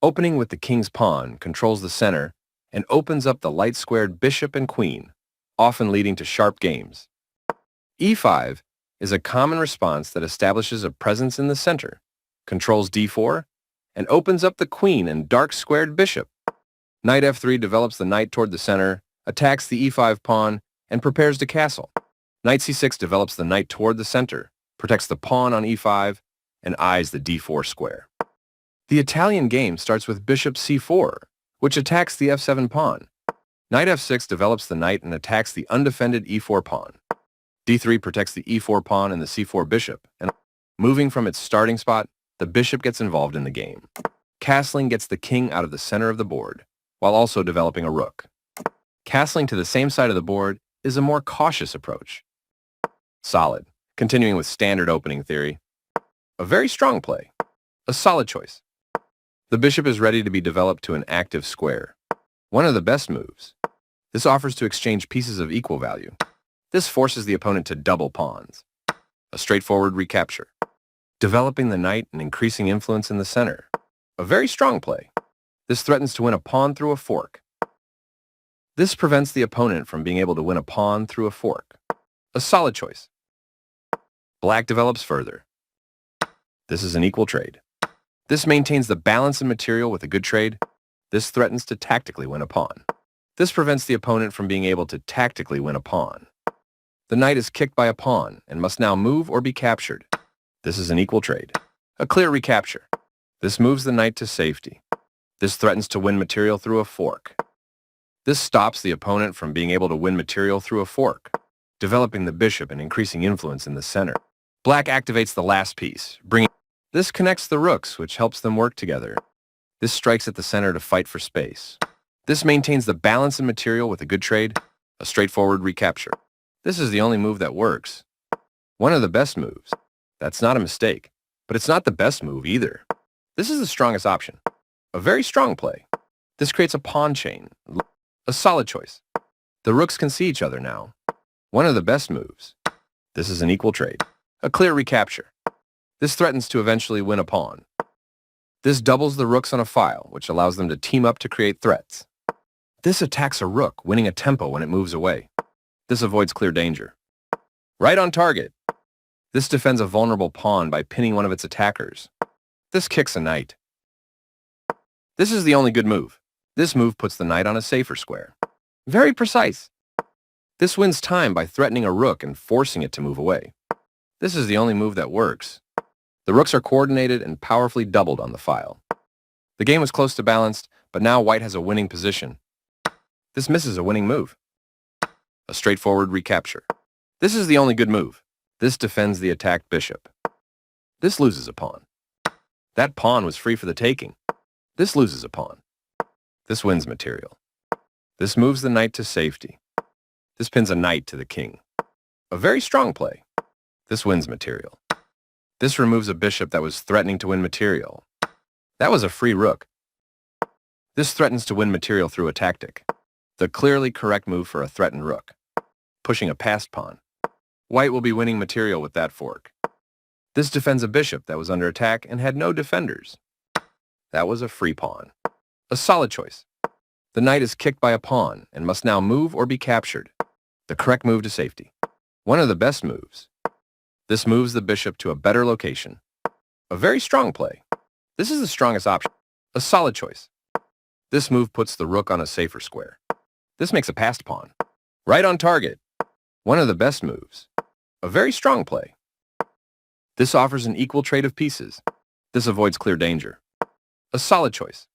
Opening with the king's pawn controls the center and opens up the light-squared bishop and queen, often leading to sharp games. e5 is a common response that establishes a presence in the center, controls d4, and opens up the queen and dark-squared bishop. Knight f3 develops the knight toward the center, attacks the e5 pawn, and prepares to castle. Knight c6 develops the knight toward the center, protects the pawn on e5, and eyes the d4 square. The Italian game starts with bishop c4, which attacks the f7 pawn. Knight f6 develops the knight and attacks the undefended e4 pawn. d3 protects the e4 pawn and the c4 bishop, and moving from its starting spot, the bishop gets involved in the game. Castling gets the king out of the center of the board, while also developing a rook. Castling to the same side of the board is a more cautious approach. Solid. Continuing with standard opening theory. A very strong play. A solid choice. The bishop is ready to be developed to an active square. One of the best moves. This offers to exchange pieces of equal value. This forces the opponent to double pawns. A straightforward recapture. Developing the knight and increasing influence in the center. A very strong play. This threatens to win a pawn through a fork. This prevents the opponent from being able to win a pawn through a fork. A solid choice. Black develops further. This is an equal trade. This maintains the balance in material with a good trade. This threatens to tactically win a pawn. This prevents the opponent from being able to tactically win a pawn. The knight is kicked by a pawn and must now move or be captured. This is an equal trade. A clear recapture. This moves the knight to safety. This threatens to win material through a fork. This stops the opponent from being able to win material through a fork, developing the bishop and increasing influence in the center. Black activates the last piece, bringing... This connects the rooks, which helps them work together. This strikes at the center to fight for space. This maintains the balance in material with a good trade, a straightforward recapture. This is the only move that works. One of the best moves. That's not a mistake, but it's not the best move either. This is the strongest option. A very strong play. This creates a pawn chain. A solid choice. The rooks can see each other now. One of the best moves. This is an equal trade. A clear recapture. This threatens to eventually win a pawn. This doubles the rooks on a file, which allows them to team up to create threats. This attacks a rook, winning a tempo when it moves away. This avoids clear danger. Right on target. This defends a vulnerable pawn by pinning one of its attackers. This kicks a knight. This is the only good move. This move puts the knight on a safer square. Very precise. This wins time by threatening a rook and forcing it to move away. This is the only move that works. The rooks are coordinated and powerfully doubled on the file. The game was close to balanced, but now white has a winning position. This misses a winning move. A straightforward recapture. This is the only good move. This defends the attacked bishop. This loses a pawn. That pawn was free for the taking. This loses a pawn. This wins material. This moves the knight to safety. This pins a knight to the king. A very strong play. This wins material. This removes a bishop that was threatening to win material. That was a free rook. This threatens to win material through a tactic. The clearly correct move for a threatened rook. Pushing a passed pawn. White will be winning material with that fork. This defends a bishop that was under attack and had no defenders. That was a free pawn. A solid choice. The knight is kicked by a pawn and must now move or be captured. The correct move to safety. One of the best moves. This moves the bishop to a better location. A very strong play. This is the strongest option. A solid choice. This move puts the rook on a safer square. This makes a passed pawn. Right on target. One of the best moves. A very strong play. This offers an equal trade of pieces. This avoids clear danger. A solid choice.